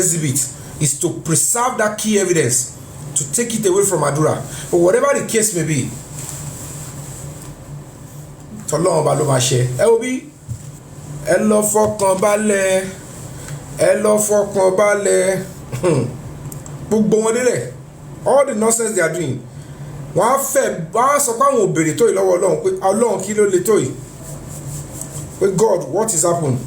exhibit is to preserve that key evidence, to take it away from Adura. But whatever the case may be, tọ́lọ́run ọba ló máa ṣe. Ẹ wo bí ẹ lọ fọkàn balẹ̀ gbogbo wọn délẹ̀, all the nonsense they are doing, wọ́n á sọ pé àwọn ò béèrè tó yìí lọ́wọ́ Ọlọ́run pé Ọlọ́run kí ló le tó yìí, pé God, what is happening?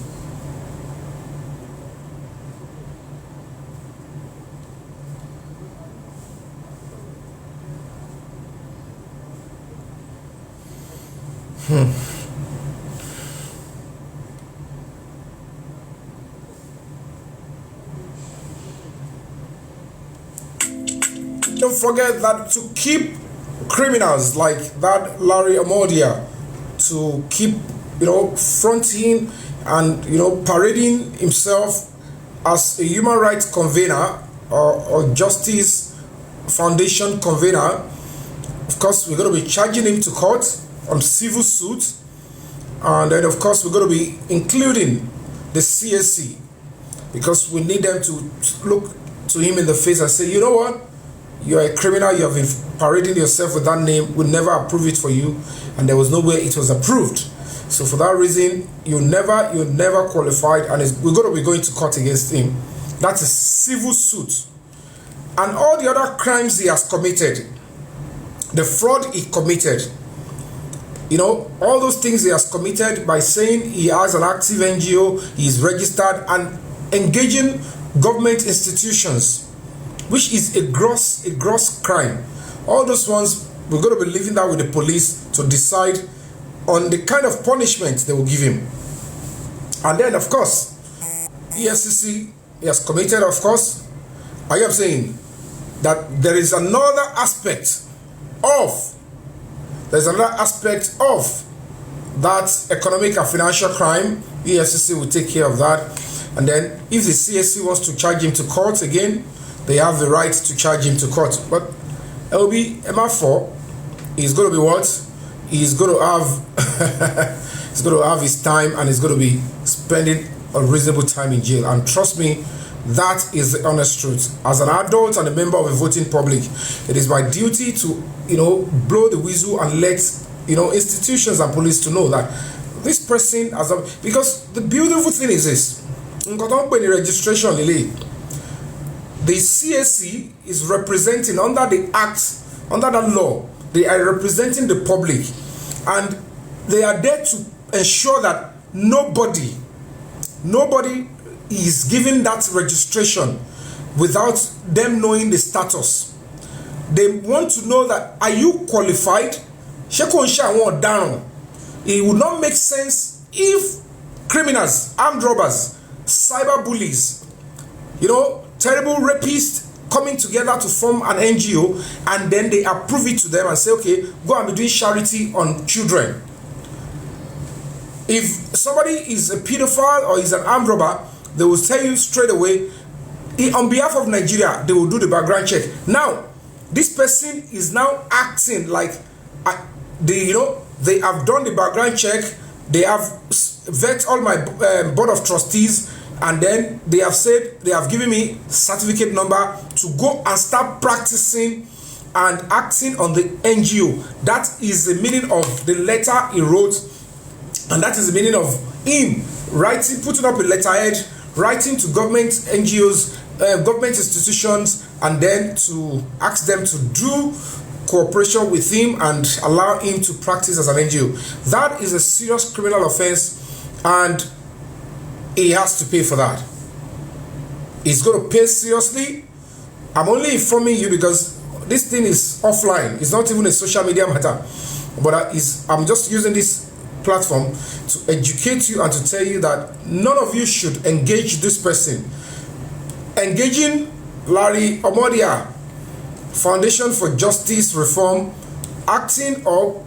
Don't forget that to keep criminals like that Larry Amodia, to keep, fronting and, parading himself as a human rights convener or justice foundation convener. Of course, we're going to be charging him to court on civil suit, and then of course we're going to be including the CSC, because we need them to look to him in the face and say, you know what, you're a criminal, you have been parading yourself with that name, we never approve it for you, and there was no way it was approved. So for that reason, you're never qualified, and we're going to be going to court against him. That's a civil suit. And all the other crimes he has committed, the fraud he committed, all those things he has committed by saying he has an active NGO, he is registered, and engaging government institutions, which is a gross crime. All those ones, we're going to be leaving that with the police to decide on the kind of punishment they will give him. And then, of course, EFCC, he has committed, of course. I am saying that there is another aspect of that economic and financial crime. EFCC will take care of that. And then if the CSC wants to charge him to court again, they have the right to charge him to court. But LB MR4 is going to be what? He's going to have he's going to have his time, and he's going to be spending a reasonable time in jail. And trust me, that is the honest truth. As an adult and a member of a voting public, it is my duty to, blow the whistle and let, institutions and police to know that this person has a, because the beautiful thing is this. Registration, the CSC is representing under the act, under the law, they are representing the public, and they are there to ensure that nobody is given that registration without them knowing the status. They want to know that, are you qualified? It would not make sense if criminals, armed robbers, cyber bullies, terrible rapists coming together to form an NGO, and then they approve it to them and say, okay, go and be doing charity on children. If somebody is a pedophile or is an armed robber, they will tell you straight away, on behalf of Nigeria, they will do the background check. Now, this person is now acting like, they have done the background check, they have vet all my board of trustees, and then they have said, they have given me certificate number to go and start practicing and acting on the NGO. That is the meaning of the letter he wrote, and that is the meaning of him writing, putting up a letterhead, writing to government NGOs, government institutions, and then to ask them to do cooperation with him and allow him to practice as an NGO. That is a serious criminal offense, and he has to pay for that. He's going to pay seriously. I'm only informing you because this thing is offline. It's not even a social media matter. But I'm just using this platform to educate you and to tell you that none of you should engage this person. Engaging Larry Omodia, Foundation for Justice Reform, acting or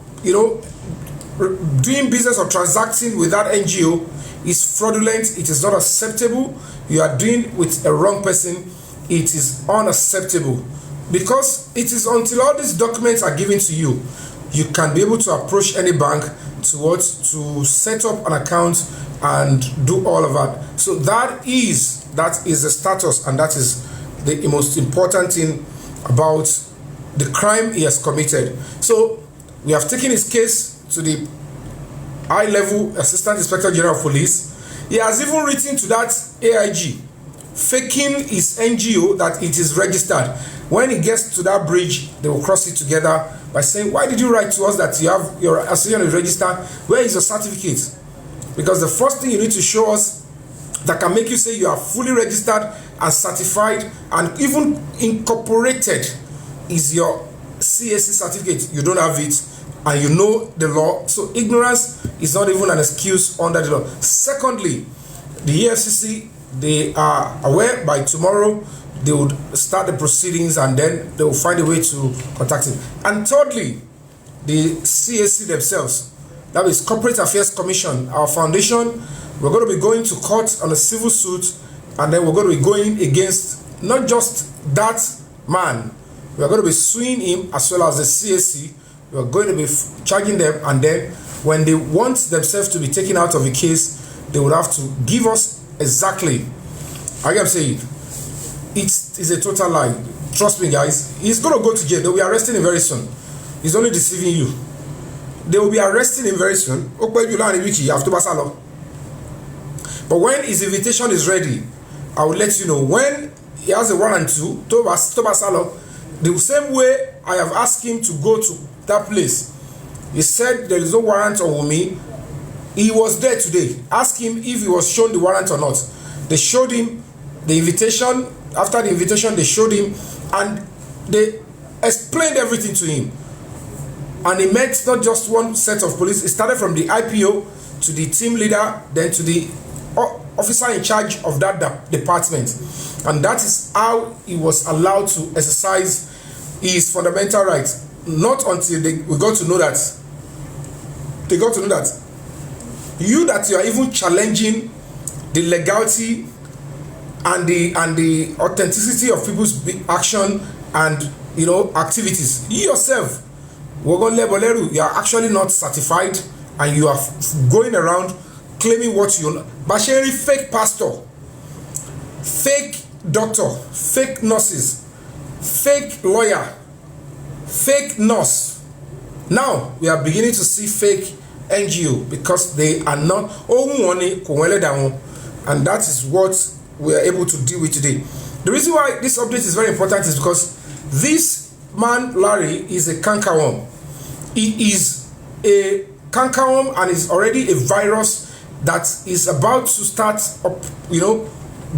doing business or transacting with that NGO is fraudulent. It is not acceptable. You are doing with a wrong person. It is unacceptable, because it is until all these documents are given to you, you can be able to approach any bank to set up an account and do all of that. So that is That is the status, and that is the most important thing about the crime he has committed. So we have taken his case to the high-level Assistant Inspector General of Police. He has even written to that AIG, faking his NGO that it is registered. When he gets to that bridge, they will cross it together by saying, why did you write to us that you have your association is registered? Where is your certificate? Because the first thing you need to show us that can make you say you are fully registered and certified and even incorporated is your CAC certificate. You don't have it and you know the law. So ignorance is not even an excuse under the law. Secondly, the EFCC, they are aware by tomorrow they would start the proceedings and then they will find a way to contact him. And thirdly, the CAC themselves, that is Corporate Affairs Commission, our foundation, we're going to be going to court on a civil suit, and then we're going to be going against not just that man, we're going to be suing him as well as the CAC. We're going to be charging them, and then when they want themselves to be taken out of the case, they would have to give us exactly, I can say it is a total lie. Trust me, guys, he's going to go to jail. They'll be arresting him very soon. He's only deceiving you. They will be arresting him very soon. But when his invitation is ready, I will let you know. When he has a warrant to the same way I have asked him to go to that place, he said there is no warrant on me. He was there today. Ask him if he was shown the warrant or not. They showed him the invitation. After the invitation, they showed him and they explained everything to him. And he met not just one set of police. It started from the IPO to the team leader, then to the officer in charge of that department. And that is how he was allowed to exercise his fundamental rights. Not until we got to know that. They got to know that you are even challenging the legality and the authenticity of people's action and activities. You yourself, you are actually not certified, and you are going around claiming what you know. Bashiri, fake pastor, fake doctor, fake nurses, fake lawyer, fake nurse. Now we are beginning to see fake NGO because they are not and that is what we are able to deal with today. The reason why this update is very important is because this man Larry is a cankerworm. He is a cankerworm and is already a virus that is about to start up,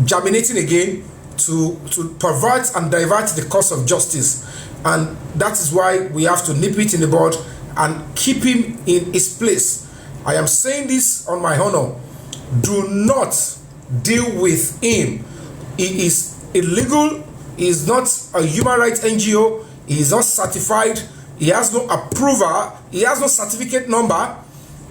germinating again to pervert and divert the course of justice. And that is why we have to nip it in the bud and keep him in his place. I am saying this on my honor. Do not deal with him. He is illegal. He is not a human rights NGO. He is not certified. He has no approval. He has no certificate number.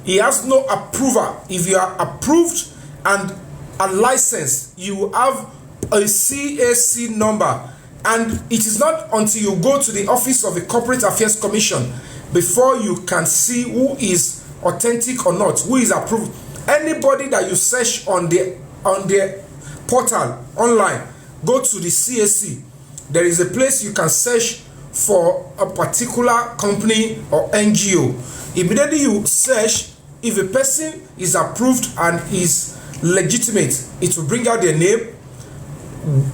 He has no approval. If you are approved and a license, you have a CAC number. And it is not until you go to the office of the Corporate Affairs Commission before you can see who is authentic or not, who is approved. Anybody that you search on the portal online, go to the CAC. There is a place you can search for a particular company or NGO. Immediately you search, if a person is approved and is legitimate, it will bring out their name,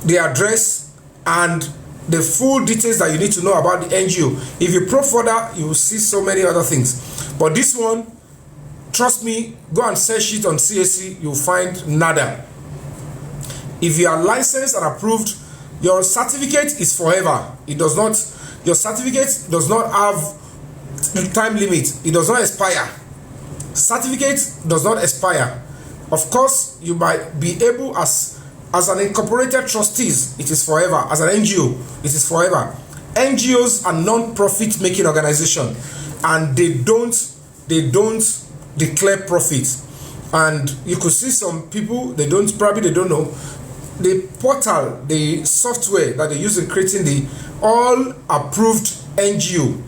their address, and the full details that you need to know about the NGO. If you probe further, you will see so many other things. But this one, trust me, go and search it on CAC, you'll find nada. If you are licensed and approved, your certificate is forever. It does not, your certificate does not have time limit. It does not expire. Certificate does not expire. Of course, you might be able as an incorporated trustees, it is forever. As an NGO, it is forever. NGOs are non-profit making organization, and they don't declare profit. And you could see some people, they don't know the portal, the software that they use in creating the all approved NGO,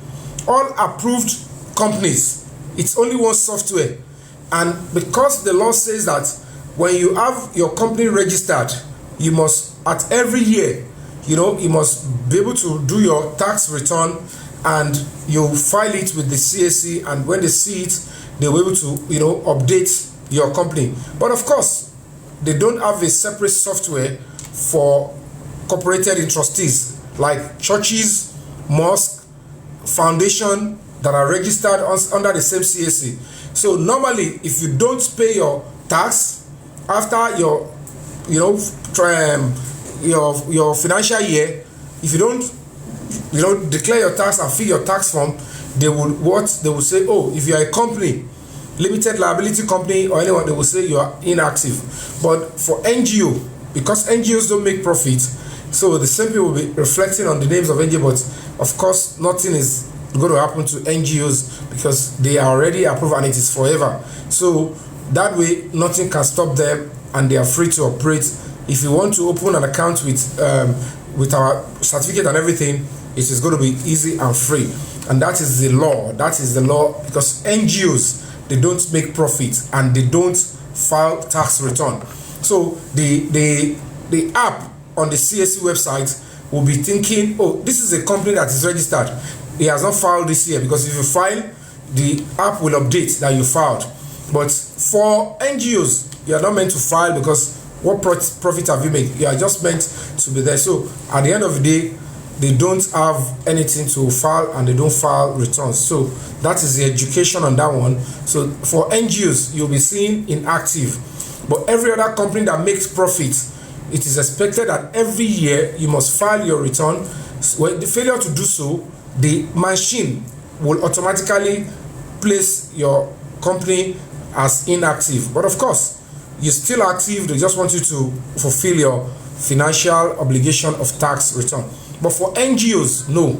all approved companies. It's only one software. And because the law says that when you have your company registered you must, at every year, you must be able to do your tax return, and you file it with the CAC, and when they see it, they'll be able to, update your company. But of course, they don't have a separate software for corporated trustees like churches, mosque, foundation that are registered under the same CAC. So normally, if you don't pay your tax after your financial year, if you don't declare your tax and fill your tax form, they will say, oh, if you are a company, limited liability company or anyone, they will say you are inactive. But for NGO, because NGOs don't make profit, so the same people will be reflecting on the names of NGO, but of course nothing is going to happen to NGOs because they are already approved and it is forever. So that way nothing can stop them and they are free to operate. If you want to open an account with our certificate and everything, it is going to be easy and free. And that is the law. That is the law, because NGOs, they don't make profit and they don't file tax return. So the app on the CAC website will be thinking, oh, this is a company that is registered. It has not filed this year, because if you file, the app will update that you filed. But for NGOs, you are not meant to file, because what profit have you made? You are just meant to be there. So at the end of the day, they don't have anything to file and they don't file returns. So that is the education on that one. So for NGOs, you'll be seeing inactive. But every other company that makes profit, it is expected that every year you must file your return. When the failure to do so, the machine will automatically place your company as inactive. But of course, you're still active. They just want you to fulfill your financial obligation of tax return. But for NGOs, no.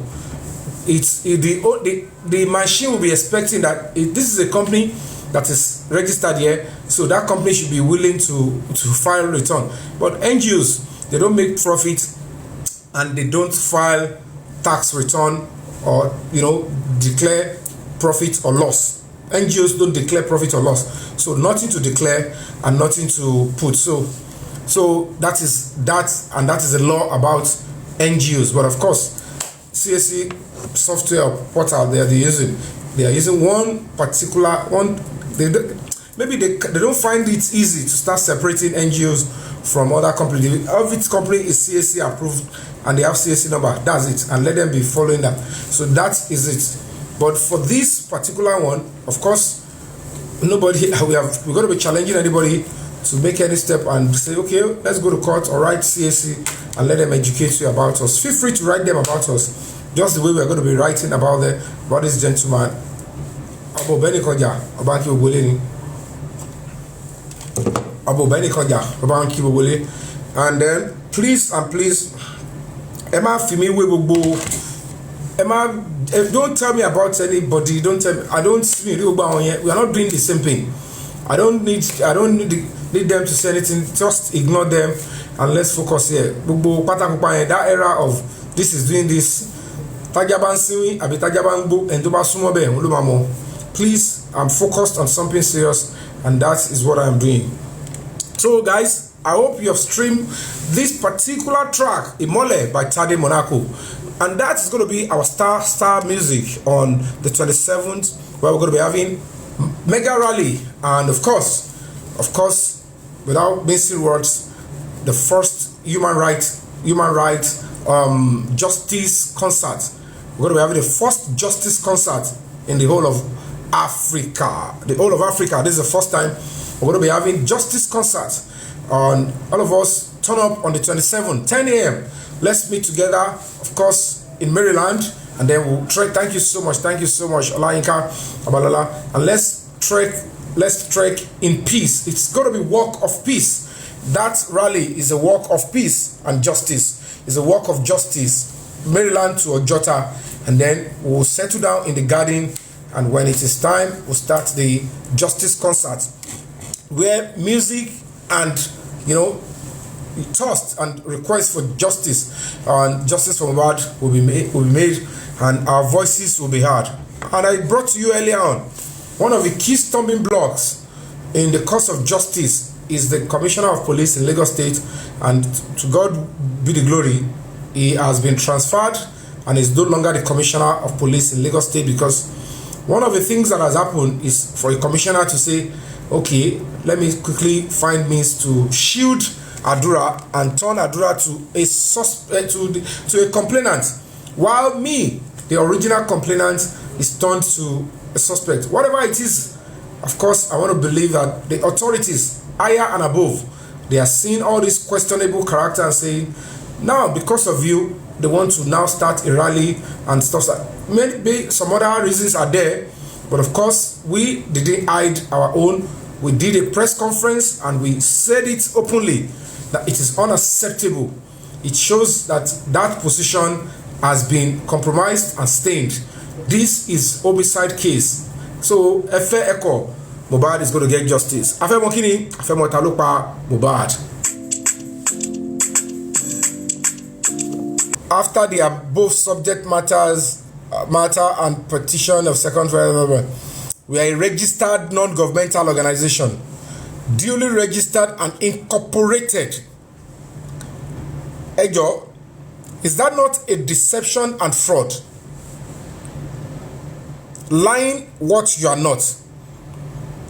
The machine will be expecting that this is a company that is registered here, so that company should be willing to file return. But NGOs, they don't make profit and they don't file tax return or declare profit or loss. NGOs don't declare profit or loss, so nothing to declare and nothing to put. So that is that, and that is the law about NGOs. But of course, CAC software portal they are using one particular one. Maybe they don't find it easy to start separating NGOs from other companies. Every company is CAC approved and they have CAC number. That's it, and let them be following that. So that is it. But for this particular one, of course, nobody we're going to be challenging anybody to make any step and say, okay, let's go to court or write CAC and let them educate you about us. Feel free to write them about us, just the way we're going to be writing about this gentleman. Abo Beni Koja, Abanki Obole. Abo Beni Koja, Abanki Obole. And then, please, Emma Fimi Webo, Emma, don't tell me about anybody. Don't tell me. I don't see me. We are not doing the same thing. I don't need them to say anything. Just ignore them and let's focus here. That era of this is doing this. Please, I'm focused on something serious, and that is what I'm doing. So guys, I hope you have streamed this particular track, Imole by Tade Monaco. And that is going to be our star music on the 27th, where we're going to be having mega rally. And of course, without missing words, the first human right justice concert. We're going to be having the first justice concert in the whole of Africa. This is the first time we're going to be having justice concert. On all of us, turn up on the 27th, 10 a.m. Let's meet together, of course, in Maryland, and then we'll trek. Thank you so much, Olayinka Abalala, and let's trek in peace. It's going to be walk of peace. That rally is a walk of peace and justice. It's a walk of justice, Maryland to Ojota, and then we'll settle down in the garden. And when it is time, we'll start the justice concert, where music and toast and request for justice and justice for mohbad will be made, and our voices will be heard. And I brought to you earlier on one of the key stumbling blocks in the cause of justice is the Commissioner of Police in Lagos State, and to God be the glory, he has been transferred and is no longer the Commissioner of Police in Lagos State, because one of the things that has happened is for a commissioner to say, okay, let me quickly find means to shield Adura and turn Adura to a suspect, to a complainant, while me, the original complainant, is turned to a suspect. Whatever it is, of course, I want to believe that the authorities, higher and above, they are seeing all this questionable character and saying, now because of you, they want to now start a rally and stuff. Maybe some other reasons are there, but of course, we didn't hide our own. We did a press conference and we said it openly that it is unacceptable. It shows that that position has been compromised and stained. This is homicide case. So, Efe Eko, Mohbad is going to get justice. Afe Mokini, Afe Motalopa, Mohbad. After the above subject matter and petition of second, we are a registered non-governmental organization, duly registered and incorporated. Ejo, is that not a deception and fraud? Lying what you are not.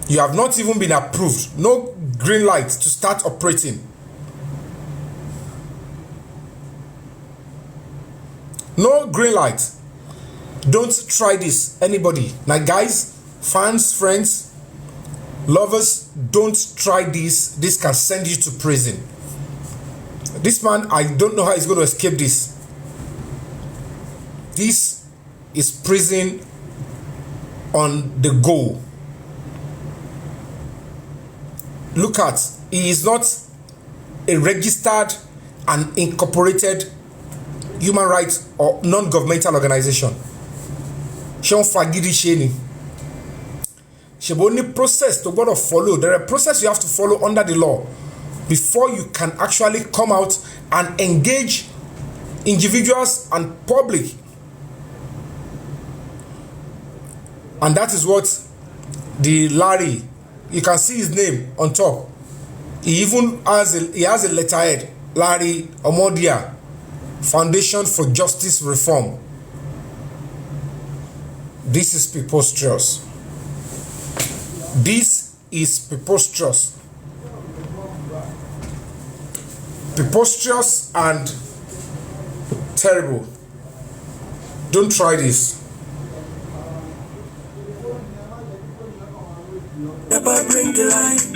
You have not even been approved. No green light to start operating. No green light. Don't try this, anybody. Now guys, fans, friends, lovers, don't try this. This can send you to prison. This man, I don't know how he's going to escape this. This is prison on the go. Look at, he is not a registered and incorporated human rights or non-governmental organization. Sean Fagidi Sheni. She only process to go to follow. There are process you have to follow under the law before you can actually come out and engage individuals and public. And that is what the Larry, you can see his name on top. He even has a letterhead, Larry Omodia, Foundation for Justice Reform. This is preposterous. This is preposterous. Preposterous and terrible. Don't try this. Never bring the light.